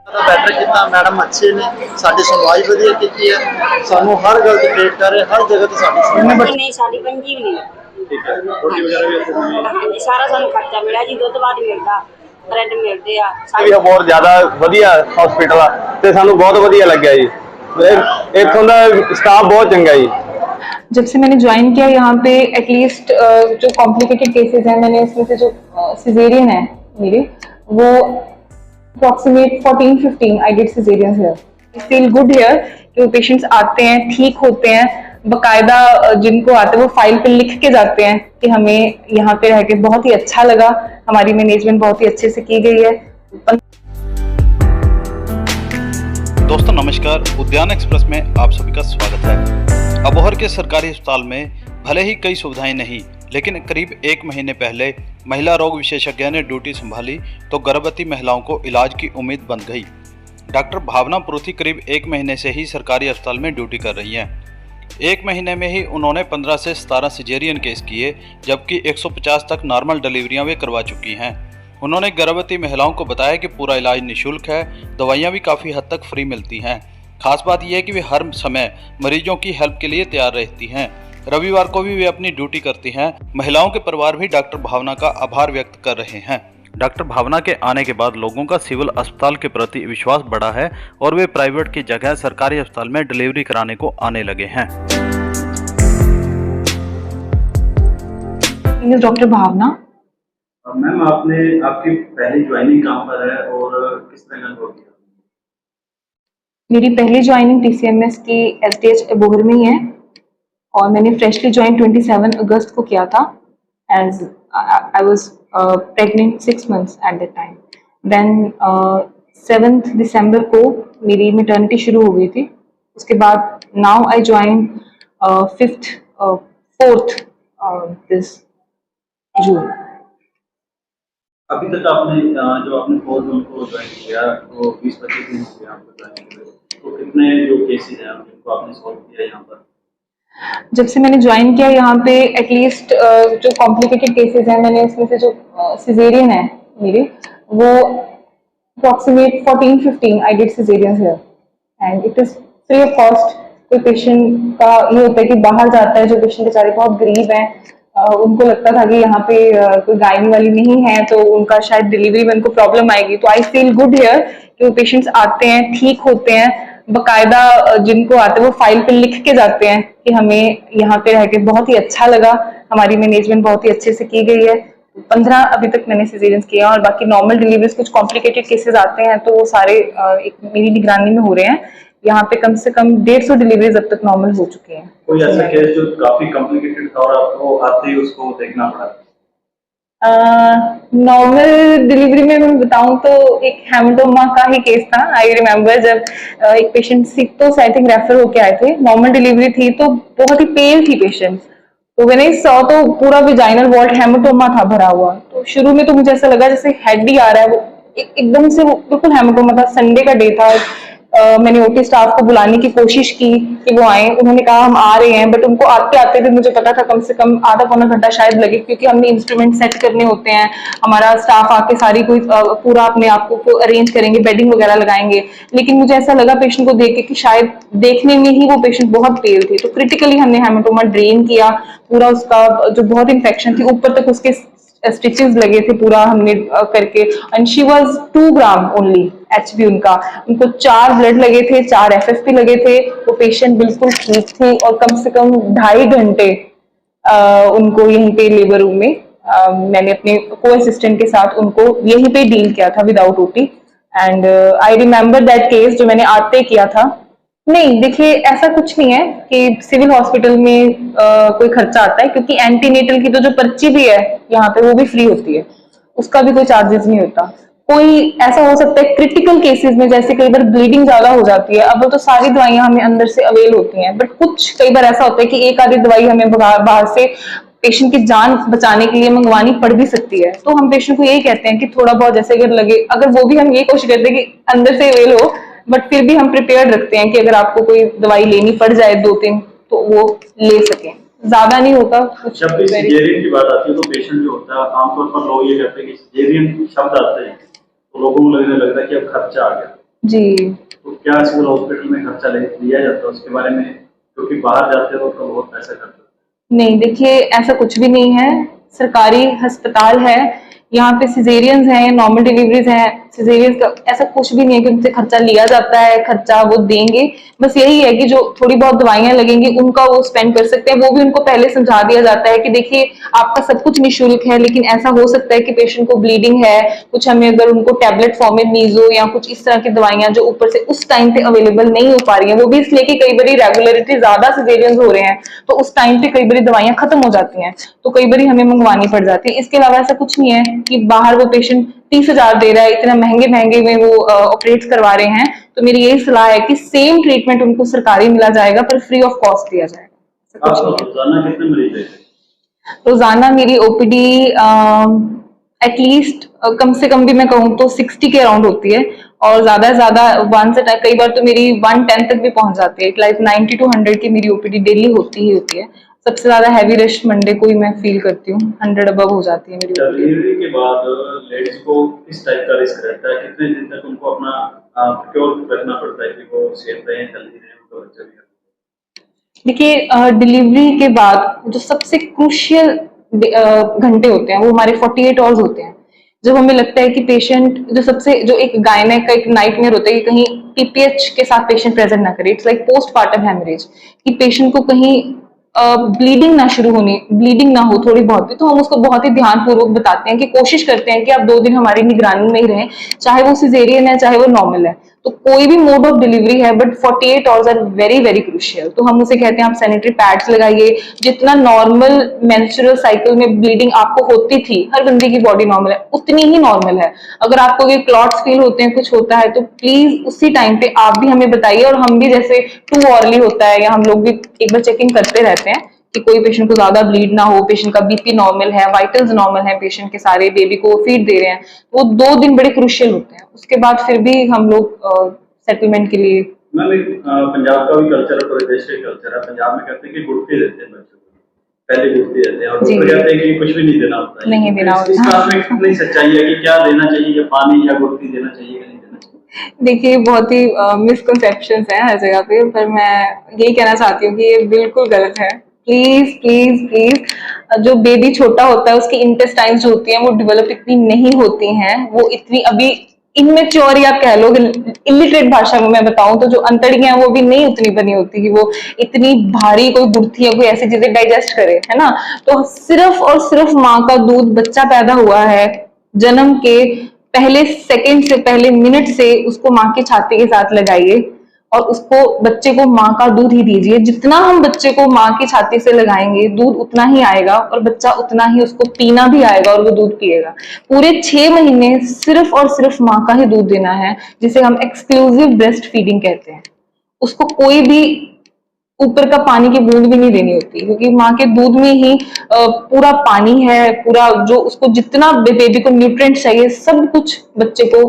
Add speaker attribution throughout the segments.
Speaker 1: Batter किया madam अच्छे ने साडी सुनवाई वधिया की है सानू हर गल ते ट्रीट कर रहे हर जगह ते साडी सुनवाई
Speaker 2: नहीं साड़ी पंजी भी नहीं
Speaker 3: ठीक है रोटी वगैरह भी अच्छे से
Speaker 2: हाँ जी सारा सानू खर्चा मिला जी दुध भात मिलता ब्रेड मिलते आ
Speaker 4: ਵੀ ਬਹੁਤ ਜ਼ਿਆਦਾ ਵਧੀਆ ਹਸਪੀਟਲ ਆ ਤੇ ਸਾਨੂੰ ਬਹੁਤ ਵਧੀਆ ਲੱਗਿਆ ਜੀ ਇੱਥੋਂ ਦਾ ਸਟਾਫ ਬਹੁਤ ਚੰਗਾ ਜੀ।
Speaker 5: जब से मैंने ज्वाइन किया यहाँ पे एटलीस्ट जो कॉम्प्लिकेटेड केसेस हैं मैंने इसमें से जो सिजेरियन है मेरे वो approximate 14-15 I did caesarean here. I feel good here कि वो पेशेंट्स आते हैं ठीक होते हैं बकायदा जिनको आते हैं वो फाइल पे लिख के जाते हैं कि हमें यहाँ पे रह के बहुत ही अच्छा लगा, हमारी मैनेजमेंट बहुत ही अच्छे से की गई है।
Speaker 6: दोस्तों नमस्कार, उद्यान एक्सप्रेस में आप सभी का स्वागत है। अबोहर के सरकारी अस्पताल में भले ही कई सुविधाएं नहीं, लेकिन करीब एक महीने पहले महिला रोग विशेषज्ञ ने ड्यूटी संभाली तो गर्भवती महिलाओं को इलाज की उम्मीद बन गई। डॉक्टर भावना पुरुथी करीब एक महीने से ही सरकारी अस्पताल में ड्यूटी कर रही हैं। एक महीने में ही उन्होंने 15 से 17 सिजेरियन केस किए, जबकि 150 तक नॉर्मल डिलीवरियां वे करवा चुकी हैं। उन्होंने गर्भवती महिलाओं को बताया कि पूरा इलाज निःशुल्क है, दवाइयां भी काफ़ी हद तक फ्री मिलती हैं। खास बात यह है कि वे हर समय मरीजों की हेल्प के लिए तैयार रहती हैं। रविवार को भी वे अपनी ड्यूटी करती हैं। महिलाओं के परिवार भी डॉक्टर भावना का आभार व्यक्त कर रहे हैं। डॉक्टर भावना के आने के बाद लोगों का सिविल अस्पताल के प्रति विश्वास बढ़ा है और वे प्राइवेट की जगह सरकारी अस्पताल में डिलीवरी कराने को आने लगे हैं।
Speaker 5: डॉक्टर भावना
Speaker 3: मैम आपकी पहली ज्वाइनिंग कहाँ पर है और किस तरह का हो गया?
Speaker 5: मेरी पहली ज्वाइनिंग TCMS की SDH अबोहर में ही है और मैंने फ्रेशली ज्वाइन 27 अगस्त को किया था as I was pregnant 6 months at that time. Then 7 दिसंबर को मेरी मैटरनिटी शुरू हो गई थी। उसके बाद now I join 4th this June.
Speaker 3: अभी तक आपने जो आपने 4 जून को ज्वाइन किया तो 20-25 दिन से आपको ज्वाइन किया, तो कितने जो केसेस हैं जिनको आपने सॉल्व किया यहाँ पर?
Speaker 5: जब से मैंने ज्वाइन किया यहाँ पे एटलीस्ट जो कॉम्प्लिकेटेड केसेस हैं मैंने इसमें से जो सिजेरियन है मेरे वो approximate 14-15 I did caesarean here and it is free of cost. कोई पेशेंट का ये होता है कि बाहर जाता है, जो पेशेंट बेचारे बहुत गरीब हैं उनको लगता था कि यहाँ पे कोई गायनी वाली नहीं है तो उनका शायद डिलीवरी में उनको प्रॉब्लम आएगी। तो आई फील गुड हियर कि वो पेशेंट्स आते हैं ठीक होते हैं बकायदा जिनको आते हैं वो फाइल पे लिख के जाते हैं कि हमें यहाँ पे रह के बहुत ही अच्छा लगा, हमारी मैनेजमेंट बहुत ही अच्छे से की गई है। 15 अभी तक मैंने सिजेरियंस किए और बाकी नॉर्मल डिलीवरीज कुछ कॉम्प्लिकेटेड केसेस आते हैं तो वो सारे एक मेरी निगरानी में हो रहे हैं। यहाँ पे कम से कम 150 डिलीवरीज अब तक नॉर्मल हो चुकी हैं।
Speaker 3: कोई ऐसा केस जो काफी कॉम्प्लिकेटेड था और आपको आते ही उसको देखना पड़ा?
Speaker 5: नॉर्मल डिलीवरी में मैं बताऊं तो एक हेमेटोमा का ही केस था। आई रिमेम्बर जब एक पेशेंट सिक्तो से आई थिंक रेफर होके आए थे, नॉर्मल डिलीवरी थी तो बहुत ही पेल थी पेशेंट। तो मैंने सौ तो पूरा विजाइनल वॉल्ट हेमेटोमा था भरा हुआ। तो शुरू में तो मुझे ऐसा लगा जैसे हेड ही आ रहा है, वो एकदम से वो बिल्कुल हेमेटोमा था। संडे का डे था। मैंने ओटी स्टाफ को बुलाने की कोशिश की कि वो आए, उन्होंने कहा हम आ रहे हैं, बट उनको आते आते भी मुझे पता था कम से कम आधा पौना घंटा शायद लगे क्योंकि हमने इंस्ट्रूमेंट सेट करने होते हैं। हमारा स्टाफ आके सारी कोई पूरा अपने आप को अरेंज करेंगे, बेडिंग वगैरह लगाएंगे। लेकिन मुझे ऐसा लगा पेशेंट को देख के कि शायद देखने में ही वो पेशेंट बहुत पेल थी। तो क्रिटिकली हमने हेमेटोमा ड्रेन किया, पूरा उसका जो बहुत इन्फेक्शन थी ऊपर तक उसके स्टिचेस लगे थे पूरा हमने करके। And she was 2 gram only HB उनको 4 ब्लड लगे थे, 4 FFP लगे थे। वो पेशेंट बिल्कुल ठीक थी और कम से कम 2.5 घंटे उनको यहीं पे लेबर रूम में मैंने अपने को असिस्टेंट के साथ उनको यहीं पे डील किया था without OT। And I remember that case जो मैंने आते किया था। नहीं देखिए ऐसा कुछ नहीं है कि सिविल हॉस्पिटल में कोई खर्चा आता है, क्योंकि एंटीनेटल की तो जो पर्ची भी है यहाँ पे वो भी फ्री होती है, उसका भी कोई चार्जेस नहीं होता। कोई ऐसा हो सकता है क्रिटिकल केसेस में जैसे कई बार ब्लीडिंग ज्यादा हो जाती है, अब तो सारी दवाइयां हमें अंदर से अवेल होती हैं, बट कुछ कई बार ऐसा होता है कि एक आधी दवाई हमें बाहर से पेशेंट की जान बचाने के लिए मंगवानी पड़ भी सकती है। तो हम पेशेंट को यही कहते हैं कि थोड़ा बहुत जैसे अगर लगे, अगर वो भी हम ये कोशिश करते हैं कि अंदर से अवेल हो, बट फिर भी हम प्रिपेयर रखते हैं कि अगर आपको कोई दवाई लेनी पड़ जाए 2-3 तो वो ले सकें, ज्यादा नहीं होता कुछ।
Speaker 3: जब भी सिजेरियन की बात आती है तो पेशेंट जो होता है आमतौर पर लोग ये कहते हैं कि सिजेरियन शब्द आते हैं तो लोगों को लगने लगता है कि अब खर्चा आ गया।
Speaker 5: जी।
Speaker 3: तो क्या सिविल हॉस्पिटल में खर्चा लिया जाता है उसके बारे में, क्योंकि बाहर जाते हो तो बहुत पैसा खर्च होता है।
Speaker 5: नहीं, देखिए ऐसा कुछ भी नहीं है। सरकारी अस्पताल है, यहाँ पे सिजेरियंस हैं, नॉर्मल डिलीवरीज हैं। सिजेरियंस का ऐसा कुछ भी नहीं है कि उनसे खर्चा लिया जाता है, खर्चा वो देंगे। बस यही है कि जो थोड़ी बहुत दवाइयां लगेंगी उनका वो स्पेंड कर सकते हैं। वो भी उनको पहले समझा दिया जाता है कि देखिए आपका सब कुछ निःशुल्क है, लेकिन ऐसा हो सकता है कि पेशेंट को ब्लीडिंग है, कुछ हमें अगर उनको टैबलेट फॉर्म में मीजो या कुछ इस तरह की दवाइयां जो ऊपर से उस टाइम पे अवेलेबल नहीं हो पा रही है, वो भी इसलिए कि कई बार रेगुलरिटी ज्यादा सिजेरियंस हो रहे हैं, तो उस टाइम पे कई बार दवाइयां खत्म हो जाती हैं, तो कई बार हमें मंगवानी पड़ जाती है। इसके अलावा ऐसा कुछ नहीं है कि बाहर वो पेशेंट 30,000 दे रहा है, इतना महंगे महंगे में वो ऑपरेट करवा रहे हैं। तो मेरी यही सलाह है कि सेम ट्रीटमेंट उनको सरकारी मिला जाएगा पर फ्री ऑफ कॉस्ट दिया जाएगा। ऐसा कुछ नहीं है।
Speaker 3: रोजाना कितने मरीज देखते हैं?
Speaker 5: रोजाना मेरी ओपीडी एटलीस्ट कम से कम भी मैं कहूँ तो 60 के अराउंड होती है, और ज्यादा से ज्यादा 1 से कई बार तो मेरी 110 तक भी पहुंच जाती है। लाइक 90 to 100 की मेरी ओपीडी डेली होती ही होती है। सबसे ज्यादा हैवी रश मंडे को ही मैं फील करती हूँ, 100 अबव हो जाती है मेरी ओपीडी।
Speaker 3: डिलीवरी के बाद लेडीज को किस टाइप का रिस्क रहता है, कितने दिन तक उनको अपना प्रिक्योर रखना पड़ता है कि वो सेफ रहें, हेल्दी रहें, उनका बच्चा भी?
Speaker 5: देखिए डिलीवरी के बाद जो सबसे क्रूशियल घंटे होते हैं वो हमारे 48 आवर्स होते हैं, जब हमें लगता है कि पेशेंट जो एक गायनेक का एक नाइटमेयर होता है कि कहीं पीपीएच के साथ पेशेंट प्रेजेंट ना करे। इट्स लाइक पोस्टपार्टम हेमरेज, कि पेशेंट को कहीं ब्लीडिंग ना हो थोड़ी बहुत भी, तो हम उसको बहुत ही ध्यानपूर्वक बताते हैं कि कोशिश करते हैं कि आप 2 दिन हमारी निगरानी में ही रहें, चाहे वो सिजेरियन है चाहे वो नॉर्मल है। तो कोई भी मोड ऑफ डिलीवरी है, but 48 hours are very very crucial. तो हम उसे कहते हैं आप सैनिटरी पैड्स लगाइए। जितना नॉर्मल मेंस्ट्रुअल साइकिल में ब्लीडिंग आपको होती थी, हर बंदे की बॉडी नॉर्मल है, उतनी ही नॉर्मल है। अगर आपको ये क्लॉट्स फील होते हैं, कुछ होता है, तो प्लीज उसी टाइम पे आप भी हमें बताइए, और हम भी जैसे 2 ऑरली होता है या हम लोग भी एक बार चेकिंग करते रहते हैं कि कोई पेशेंट को ज्यादा ब्लीड ना हो, पेशेंट का बीपी नॉर्मल है, वाइटल्स नॉर्मल है, पेशेंट के सारे, बेबी को फीड दे रहे हैं। वो 2 दिन बड़े क्रूशियल होते हैं। उसके बाद फिर भी हम लोग सेटलमेंट के लिए।
Speaker 3: मैम पंजाब का भी कल्चर है, पूरे देश का कल्चर है। पंजाब में कहते हैं कि गुड़ती देते हैं बच्चों को, पहले गुड़ती देते हैं, और डॉक्टर कहते हैं कि कुछ भी नहीं देना होता है।
Speaker 5: नहीं देना होता।
Speaker 3: इस बात में कितनी सच्चाई है कि क्या देना चाहिए, या पानी या गुड़ती देना चाहिए या नहीं देना चाहिए?
Speaker 5: देखिए बहुत ही मिसकंसेप्शंस हैं हर जगह पे, पर मैं यही कहना चाहती हूँ कि ये बिल्कुल गलत है। प्लीज प्लीज प्लीज, जो बेबी छोटा होता है उसकी इंटेस्टाइन्स जो होती हैं वो डेवलप इतनी नहीं होती हैं, वो इतनी अभी इनमेच्योर ही आप कह लो, इलिटरेट भाषा में मैं बताऊं तो जो अंतड़ियां हैं वो भी नहीं उतनी बनी होती कि वो इतनी भारी कोई गुड़थी या कोई ऐसी चीजें डाइजेस्ट करे, है ना। तो सिर्फ और सिर्फ माँ का दूध, बच्चा पैदा हुआ है, जन्म के पहले सेकंड से, पहले मिनट से उसको माँ की छाती के साथ लगाइए, और उसको, बच्चे को माँ का दूध ही दीजिए। जितना हम बच्चे को माँ की छाती से लगाएंगे दूध उतना ही आएगा, और बच्चा उतना ही उसको पीना भी आएगा और वो दूध पिएगा। पूरे 6 महीने सिर्फ और सिर्फ माँ का ही दूध देना है, जिसे हम एक्सक्लूसिव ब्रेस्ट फीडिंग कहते हैं। उसको कोई भी ऊपर का पानी की बूंद भी नहीं देनी होती, क्योंकि माँ के दूध में ही पूरा पानी है, पूरा जो उसको जितना बेबी को न्यूट्रिएंट चाहिए सब कुछ बच्चे को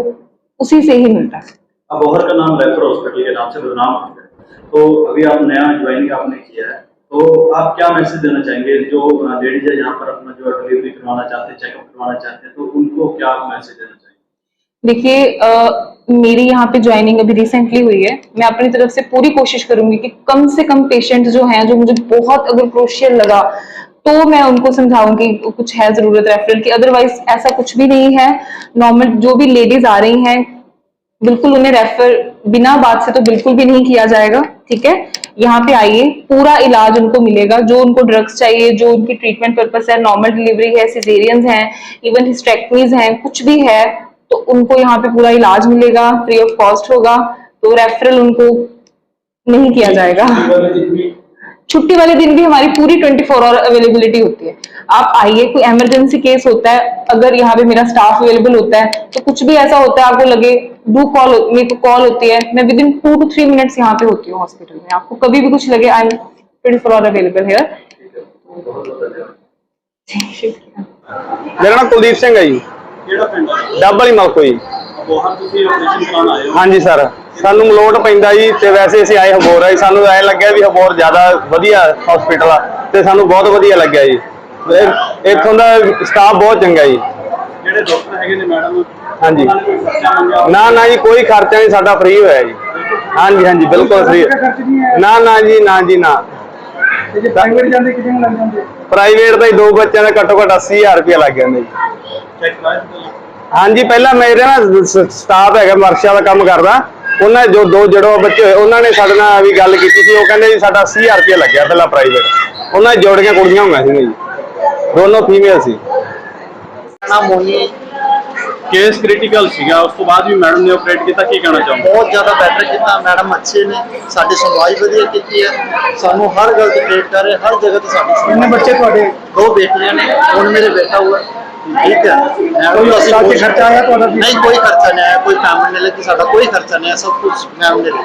Speaker 5: उसी से ही मिलता है।
Speaker 3: अबोहर का नाम रेफर हॉस्पिटल के नाम से बदनाम हो गया, तो अभी आप नया ज्वाइनिंग आपने किया है, तो आप क्या मैसेज देना चाहेंगे जो लेडीज है यहाँ पर अपना जो डिलीवरी करवाना चाहते हैं, चेकअप करवाना चाहते हैं, तो उनको क्या मैसेज देना चाहेंगे?
Speaker 5: देखिए मेरी यहाँ पे ज्वाइनिंग अभी रिसेंटली हुई है। मैं अपनी तरफ से पूरी कोशिश करूंगी कि कम से कम पेशेंट जो हैं, जो मुझे बहुत अगर क्रूशियल लगा तो मैं उनको समझाऊंगी कुछ है जरूरत रेफरल की, अदरवाइज ऐसा कुछ भी नहीं है। नॉर्मल जो भी लेडीज आ रही हैं, बिल्कुल उन्हें रेफर बिना बात से तो बिल्कुल भी नहीं किया जाएगा, ठीक है। यहाँ पे आइए, पूरा इलाज उनको मिलेगा, जो उनको ड्रग्स चाहिए, जो उनकी ट्रीटमेंट पर्पस है, नॉर्मल डिलीवरी है, सिजेरियंस हैं, इवन हिस्टेक्टमीज हैं, कुछ भी है तो उनको यहाँ पे पूरा इलाज मिलेगा, फ्री ऑफ कॉस्ट होगा। तो रेफरल उनको नहीं किया जाएगा। छुट्टी वाले दिन भी हमारी पूरी 24 आवर अवेलेबिलिटी होती है। आप आइए, कोई इमरजेंसी केस होता है, अगर यहाँ पे मेरा स्टाफ अवेलेबल होता है, तो कुछ भी ऐसा होता है आपको लगे, डू कॉल, मेरे को कॉल होती है, मैं विद इन 2 to 3 मिनट्स यहाँ पे होती हूँ हॉस्पिटल में। आपको कभी भी कुछ लगे, I am 24 hour available here. शुक्रिया।
Speaker 4: मेरा नाम कुलदीप सिंह है जी, डੱਬ ਵਾਲੀ ਮਲਕੋ ਜੀ। ਹਾਂਜੀ ਸਰ, ਸਾਨੂੰ ਮਲੋਟ ਪੈਂਦਾ ਜੀ, ਤੇ ਵੈਸੇ ਅਸੀਂ ਆਏ ਹਬੋਰ ਆ ਜੀ। ਸਾਨੂੰ ਐ ਲੱਗਿਆ ਵੀ ਹਬੋਰ ਜ਼ਿਆਦਾ ਵਧੀਆ ਹਸਪੀਟਲ ਆ, ਤੇ ਸਾਨੂੰ ਬਹੁਤ ਵਧੀਆ ਲੱਗਿਆ ਜੀ। ਇੱਥੋਂ ਦਾ ਸਟਾਫ ਬਹੁਤ ਚੰਗਾ ਜੀ,
Speaker 3: ਜਿਹੜੇ ਡਾਕਟਰ ਹੈਗੇ ਨੇ ਮੈਡਮ
Speaker 4: ਹਾਂਜੀ।
Speaker 3: ਉਹਨਾਂ ਨੇ ਕੋਈ ਖਰਚਾ ਮੰਗਿਆ?
Speaker 4: ਨਾ ਜੀ ਕੋਈ ਖਰਚਾ ਨਹੀਂ, ਸਾਡਾ ਫ੍ਰੀ ਹੋਇਆ ਜੀ। ਹਾਂਜੀ ਬਿਲਕੁਲ ਫ੍ਰੀ। ਨਾ ਜੀ ਨਾ।
Speaker 3: ਤੇ ਜੇ ਪ੍ਰਾਈਵੇਟ ਜਾਂਦੇ ਕਿੰਨੇ ਲੱਗ ਜਾਂਦੇ?
Speaker 4: ਪ੍ਰਾਈਵੇਟ ਦਾ ਹੀ 2 ਬੱਚਿਆਂ ਦਾ ਘੱਟੋ ਘੱਟ 80,000 ਰੁਪਇਆ ਲੱਗ ਜਾਂਦਾ ਜੀ।
Speaker 3: ਚੈੱਕ ਕਰਾਇਆ ਸੀ?
Speaker 4: ਹਾਂਜੀ ਪਹਿਲਾਂ ਮੇਰੇ ਨਾ ਸਟਾਫ ਹੈਗਾ ਵਰਕਸ਼ਾਪ ਦਾ ਕੰਮ ਕਰਦਾ, ਉਹਨਾਂ ਜੋ 2 ਜੜੋਂ ਬੱਚੇ ਹੋਏ ਉਹਨਾਂ ਨੇ ਸਾਡੇ ਨਾਲ ਵੀ ਗੱਲ ਕੀਤੀ ਸੀ। ਉਹ ਕਹਿੰਦੇ ਜੀ ਸਾਡਾ 80,000 ਰੁਪਇਆ ਲੱਗਿਆ ਪਹਿਲਾਂ ਪ੍ਰਾਈਵੇਟ, ਉਹਨਾਂ ਦੀ ਜੋੜੀਆਂ ਕੁੜੀਆਂ ਹੋਈਆਂ ਸੀ ਜੀ, ਦੋਨੋਂ ਫੀਮੇਲ ਸੀ।
Speaker 1: ਨਾ ਮੋਨੀ
Speaker 3: ਕੇਸ ਕ੍ਰਿਟੀਕਲ ਸੀਗਾ, ਉਸ ਤੋਂ ਬਾਅਦ ਵੀ ਮੈਡਮ ਨੇ ਆਪਰੇਟ ਕੀਤਾ, ਕੀ ਕਹਿਣਾ ਚਾਹੁੰਦੇ?
Speaker 1: ਬਹੁਤ ਜ਼ਿਆਦਾ ਬੈਟਰ ਕੀਤਾ, ਮੈਡਮ ਅੱਛੇ ਨੇ, ਸਾਡੀ ਸੁਣਵਾਈ ਵਧੀਆ ਕੀਤੀ ਹੈ, ਸਾਨੂੰ ਹਰ ਗੱਲ ਤੇ ਟ੍ਰੀਟ ਕਰ ਰਹੇ, ਹਰ ਜਗ੍ਹਾ ਤੇ ਸਾਡੀ ਸੁਣਵਾਈ।
Speaker 3: ਕਿੰਨੇ ਬੱਚੇ ਤੁਹਾਡੇ?
Speaker 1: 2 ਬੇਟੀਆਂ ਨੇ, ਹੁਣ ਮੇਰੇ ਬੇਟਾ ਹੁआ। ठीक है,
Speaker 3: कोई अस्पताल से खर्चा आया तो
Speaker 1: नहीं कोई खर्चा नहीं आया, कोई फैमिली ने लेके साਡਾ कोई खर्चा नहीं है, सब कुछ फैमिली ने।